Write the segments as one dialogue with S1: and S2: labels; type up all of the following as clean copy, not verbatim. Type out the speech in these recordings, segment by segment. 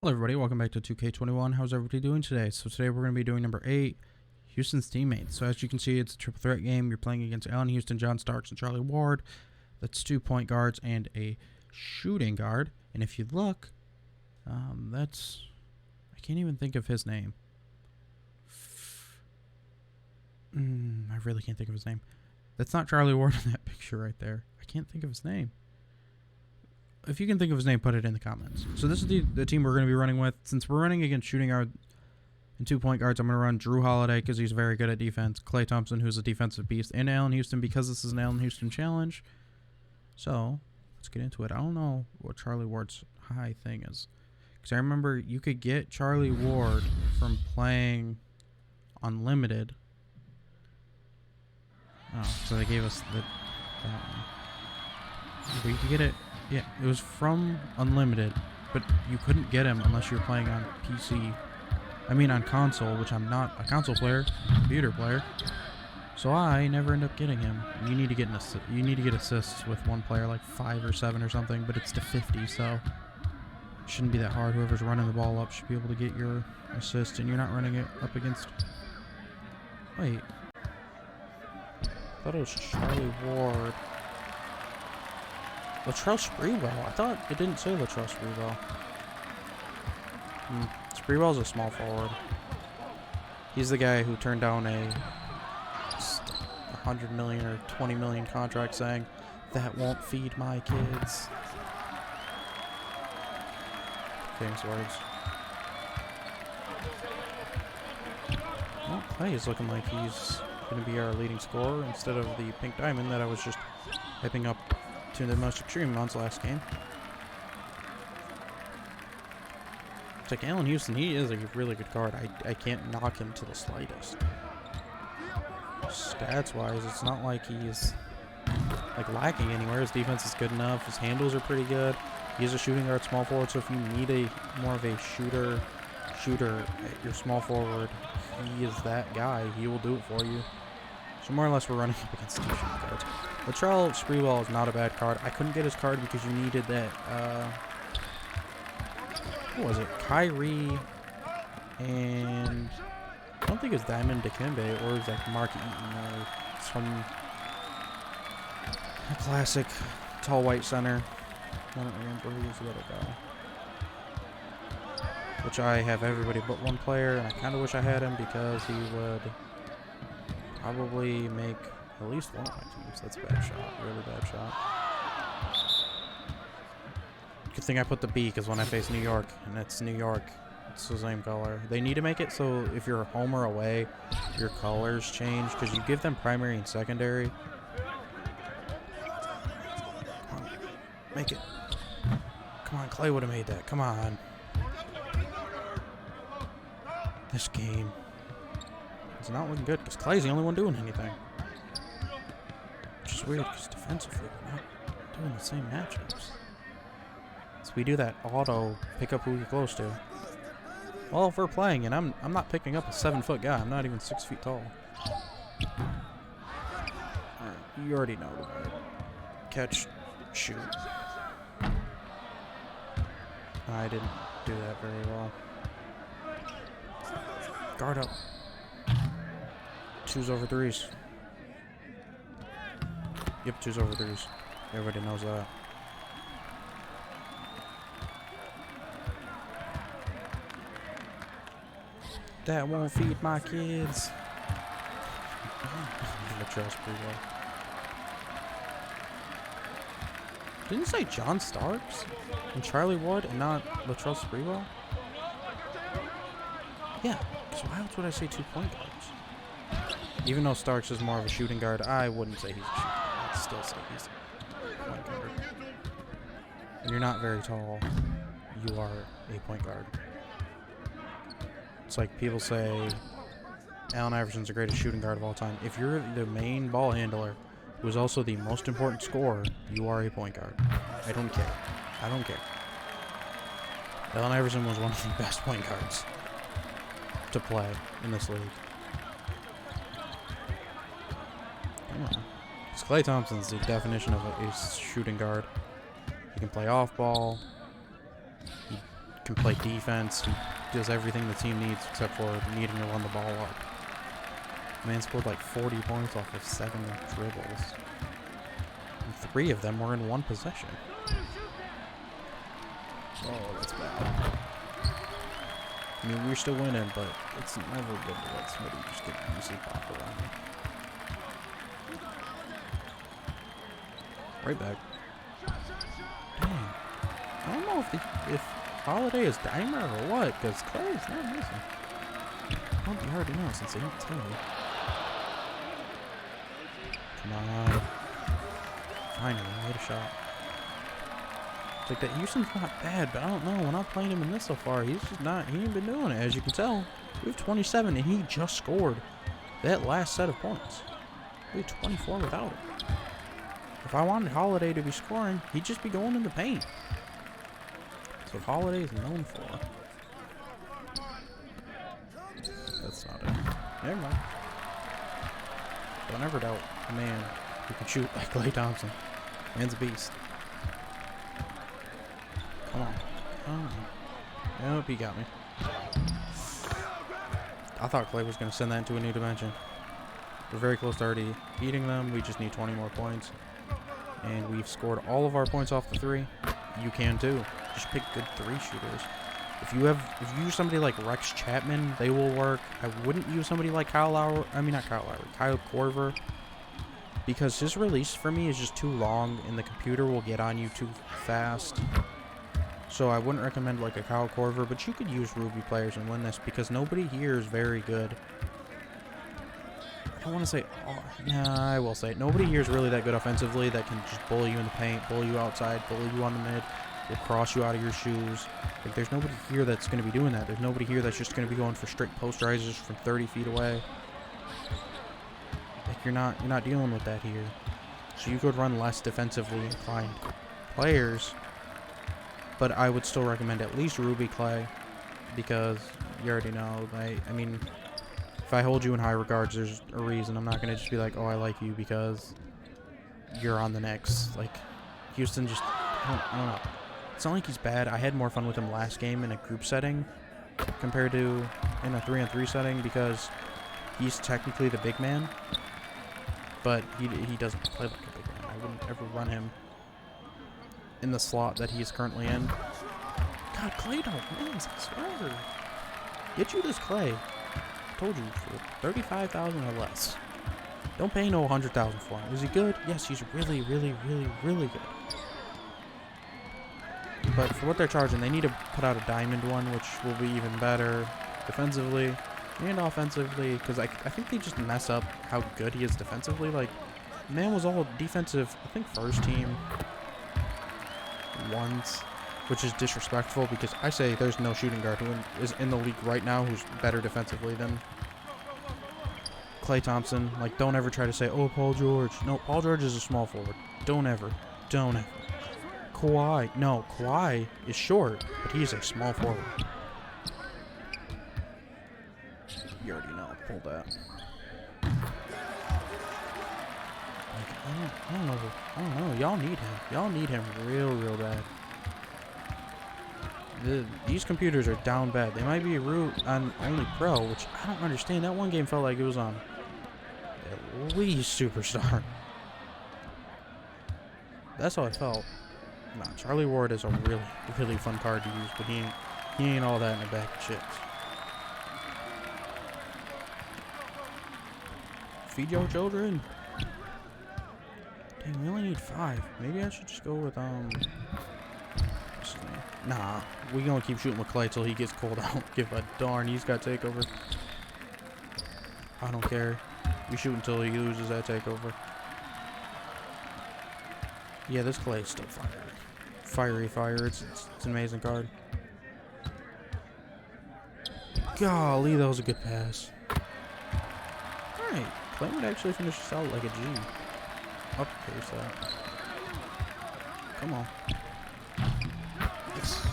S1: Hello everybody, welcome back to 2K21. How's everybody doing today? So today we're going to be doing number 8, Houston's Teammates. So as you can see, it's a triple threat game. You're playing against Allen Houston, John Starks, and Charlie Ward. That's 2 point guards and a shooting guard. And if you look, I can't even think of his name. I really can't think of his name. That's not Charlie Ward in that picture right there. I can't think of his name. If you can think of his name, put it in the comments. So this is the team we're going to be running with. Since we're running against shooting guard and 2 point guards, I'm going to run Drew Holiday because he's very good at defense. Klay Thompson, who's a defensive beast. And Allen Houston because this is an Allen Houston challenge. So let's get into it. I don't know what Charlie Ward's high thing is. Because I remember you could get Charlie Ward from playing Unlimited. Oh, so they gave us that one. But you could get it. Yeah, it was from Unlimited, but you couldn't get him unless you were playing on PC. I mean on console, which I'm not a console player, computer player. So I never end up getting him. You need to get assists with one player, like 5 or 7 or something, but it's to 50, so it shouldn't be that hard. Whoever's running the ball up should be able to get your assist, and you're not running it up against. Wait, I thought it was Charlie Ward. Latrell Sprewell. I thought it didn't say Latrell Sprewell. Sprewell's a small forward. He's the guy who turned down a $100 million or $20 million contract saying, "That won't feed my kids." Famous words. Well, Klay is looking like he's going to be our leading scorer instead of the pink diamond that I was just hyping up to the most extreme amounts last game. It's like Allen Houston, he is a really good card. I can't knock him to the slightest. Stats wise, it's not like he's like lacking anywhere. His defense is good enough. His handles are pretty good. He's a shooting guard, small forward, so if you need a more of a shooter at your small forward, he is that guy. He will do it for you. So more or less we're running up against two shooting guards. Latrell Sprewell is not a bad card. I couldn't get his card because you needed that, what was it? Kyrie and I don't think it's Diamond Dikembe or is that Mark Eaton or some classic tall white center. I don't remember who's the other guy. Which I have everybody but one player, and I kind of wish I had him because he would probably make at least one of my teams. That's a bad shot. Really bad shot. Good thing I put the B because when I face New York, and it's New York, it's the same color. They need to make it so if you're home or away, your colors change because you give them primary and secondary. Come on. Make it. Come on, Klay would have made that. Come on. This game is not looking good because Klay's the only one doing anything. Which is weird because defensively we're not doing the same matchups. So we do that auto pick up who you're close to. Well, if we're playing and I'm not picking up a 7-foot guy, I'm not even 6 feet tall. Alright, you already know the catch, shoot. I didn't do that very well. Guard up. 2s over 3s. Yep, 2s over 3s. Everybody knows that. That won't feed my kids. Didn't say John Starks and Charlie Ward and not Latrell Sprewell? Yeah, so why else would I say 2 point guards? Even though Starks is more of a shooting guard, I wouldn't say he's a shooting guard. I'd still say he's a point guard. And you're not very tall. You are a point guard. It's like people say Allen Iverson's the greatest shooting guard of all time. If you're the main ball handler, who is also the most important scorer, you are a point guard. I don't care. I don't care. Allen Iverson was one of the best point guards to play in this league. Come on. Klay Thompson's the definition of a shooting guard. He can play off ball. He can play defense. He does everything the team needs except for needing to run the ball up. Man scored like 40 points off of 7 dribbles. And 3 of them were in 1 possession. Oh, that's bad. I mean, we're still winning, but it's never good to let somebody just get easy pop around me. Right back. Dang. I don't know if Holiday is Dimer or what, because Clay's not missing. Well, you already know since they don't tell you. Come on. Finally, made a shot. It's like that Houston's not bad, but I don't know. When I'm playing him in this so far, he's just not. He ain't been doing it, as you can tell. We have 27, and he just scored that last set of points. We have 24 without it. If I wanted Holiday to be scoring, he'd just be going in the paint. That's what Holiday is known for. That's not it. Never mind. Don't ever doubt a man who can shoot like Klay Thompson. Man's a beast. Come on. Oh. Nope, he got me. I thought Klay was going to send that into a new dimension. We're very close to already beating them. We just need 20 more points. And we've scored all of our points off the 3. You can too. Just pick good 3 shooters. If you use somebody like Rex Chapman, they will work. I wouldn't use somebody like Kyle Korver. Because his release for me is just too long and the computer will get on you too fast. So I wouldn't recommend like a Kyle Korver, but you could use Ruby players and win this because nobody here is very good. I don't want to say, I will say it. Nobody here is really that good offensively that can just bully you in the paint, bully you outside, bully you on the mid, will cross you out of your shoes. Like, there's nobody here that's going to be doing that. There's nobody here that's just going to be going for straight post rises from 30 feet away. Like, you're not dealing with that here. So you could run less defensively inclined players, but I would still recommend at least Ruby Klay because you already know. I mean, if I hold you in high regards, there's a reason. I'm not going to just be like, oh, I like you because you're on the Knicks. Like, Houston just, I don't know. It's not like he's bad. I had more fun with him last game in a group setting compared to in a 3-on-3 setting because he's technically the big man, but he doesn't play like a big man. I wouldn't ever run him in the slot that he's currently in. God, Klay don't win, I swear. Get you this Klay. I told you, for $35,000 or less. Don't pay no $100,000 for him. Is he good? Yes, he's really, really, really, really good. But for what they're charging, they need to put out a diamond one, which will be even better defensively and offensively, because I think they just mess up how good he is defensively. Like, man was all defensive, I think first team once, which is disrespectful because I say there's no shooting guard who is in the league right now who's better defensively than Klay Thompson. Like, don't ever try to say, oh, Paul George. No, Paul George is a small forward. Don't ever. Kawhi. No, Kawhi is short, but he's a small forward. You already know. Pull that. Like, I don't know. Y'all need him. Y'all need him real bad. These computers are down bad. They might be root on only pro, which I don't understand. That one game felt like it was on at least Superstar. That's how I felt. Nah, Charlie Ward is a really fun card to use, but he ain't all that in a bag of chips. Feed your children. Dang, we only need 5. Maybe I should just go with what's his name? Nah, we gonna keep shooting with Klay till he gets cold out. Give a darn. He's got takeover. I don't care. We shoot until he loses that takeover. Yeah, this Klay is still fiery. Fire. It's an amazing card. Golly, that was a good pass. Alright, Klay would actually finish this out like a G. Up pace that. Come on. Yes.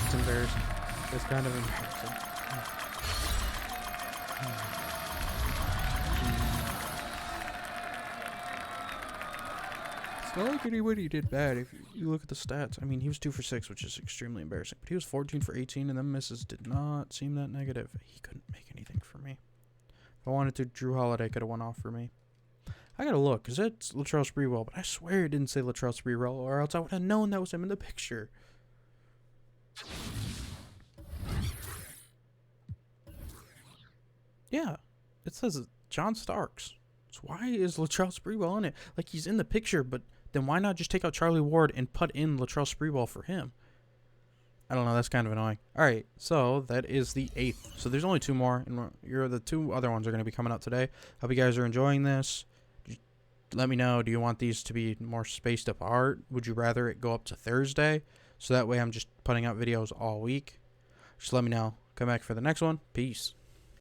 S1: It's embarrassing. It's kind of embarrassing. like anybody did bad. If you look at the stats, I mean, he was 2 for 6, which is extremely embarrassing. But he was 14 for 18, and them misses did not seem that negative. He couldn't make anything for me. If I wanted to, Drew Holiday could have went off for me. I gotta look, because it's Latrell Sprewell, but I swear it didn't say Latrell Sprewell, or else I would have known that was him in the picture. Yeah, it says John Starks. So why is Latrell Sprewell in it? Like, he's in the picture, but then why not just take out Charlie Ward and put in Latrell Sprewell for him? I don't know, that's kind of annoying. Alright, so that is the 8th. So there's only 2 more, and the 2 other ones are going to be coming out today. Hope you guys are enjoying this. Just let me know, do you want these to be more spaced apart? Would you rather it go up to Thursday? So that way I'm just putting out videos all week. Just let me know. Come back for the next one. Peace.